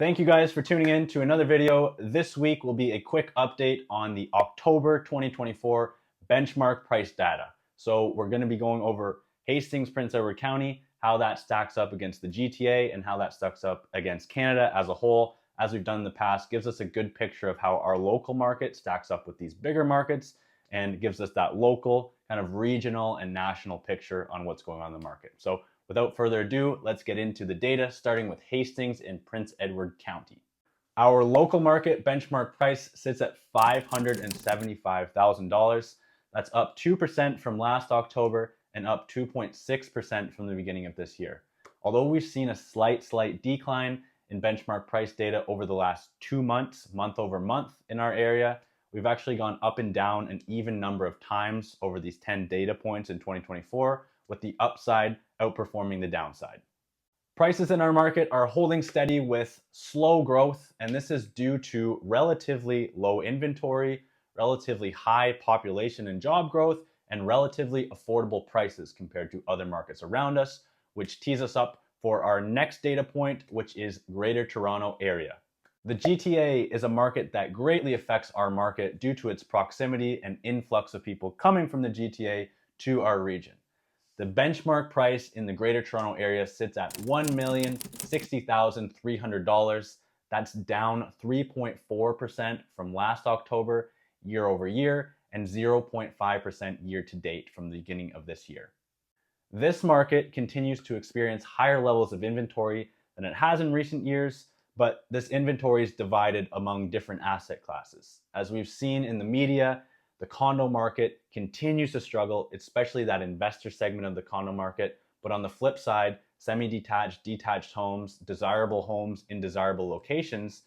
Thank you guys for tuning in to another video. This week will be a quick update on the October 2024 benchmark price data. So we're going to be going over Hastings, Prince Edward County, how that stacks up against the GTA and how that stacks up against Canada as a whole. As we've done in the past, gives us a good picture of how our local market stacks up with these bigger markets and gives us that local kind of regional and national picture on what's going on in the market. So without further ado, let's get into the data, starting with Hastings in Prince Edward County. Our local market benchmark price sits at $575,000. That's up 2% from last October and up 2.6% from the beginning of this year. Although we've seen a slight decline in benchmark price data over the last 2 months, month over month in our area, we've actually gone up and down an even number of times over these 10 data points in 2024, with the upside outperforming the downside. Prices in our market are holding steady with slow growth, and this is due to relatively low inventory, relatively high population and job growth, and relatively affordable prices compared to other markets around us, which tees us up for our next data point, which is Greater Toronto Area. The GTA is a market that greatly affects our market due to its proximity and influx of people coming from the GTA to our region. The benchmark price in the Greater Toronto Area sits at $1,060,300. That's down 3.4% from last October year over year and 0.5% year to date from the beginning of this year. This market continues to experience higher levels of inventory than it has in recent years, but this inventory is divided among different asset classes. As we've seen in the media, the condo market continues to struggle, especially that investor segment of the condo market. But on the flip side, semi-detached, detached homes, desirable homes in desirable locations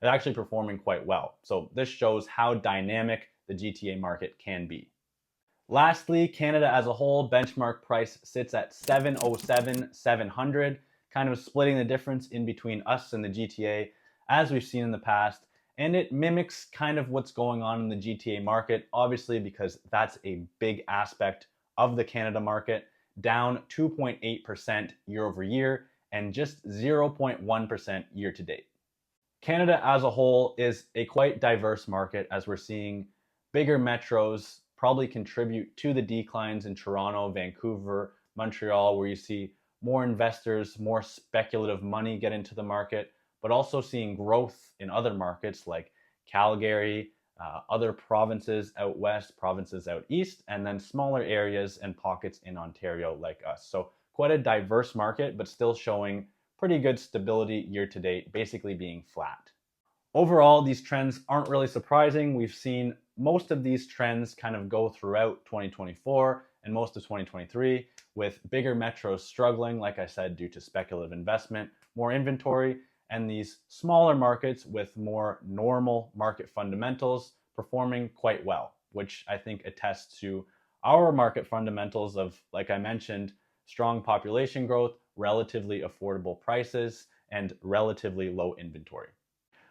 are actually performing quite well. So this shows how dynamic the GTA market can be. Lastly, Canada as a whole, benchmark price sits at $707,700, kind of splitting the difference in between us and the GTA, as we've seen in the past. And it mimics kind of what's going on in the GTA market, obviously, because that's a big aspect of the Canada market, down 2.8% year over year and just 0.1% year to date. Canada as a whole is a quite diverse market, as we're seeing bigger metros probably contribute to the declines in Toronto, Vancouver, Montreal, where you see more investors, more speculative money get into the market, but also seeing growth in other markets like Calgary, other provinces out west, provinces out east, and then smaller areas and pockets in Ontario like us. So quite a diverse market, but still showing pretty good stability year to date, basically being flat. Overall, these trends aren't really surprising. We've seen most of these trends kind of go throughout 2024 and most of 2023, with bigger metros struggling, like I said, due to speculative investment, more inventory, and these smaller markets with more normal market fundamentals performing quite well, which I think attests to our market fundamentals of, like I mentioned, strong population growth, relatively affordable prices, and relatively low inventory.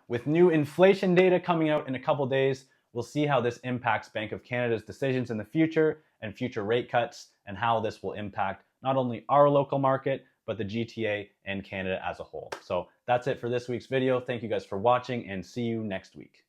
With new inflation data coming out in a couple days, we'll see how this impacts Bank of Canada's decisions in the future and future rate cuts, and how this will impact not only our local market, but the GTA and Canada as a whole. So that's it for this week's video. Thank you guys for watching, and see you next week.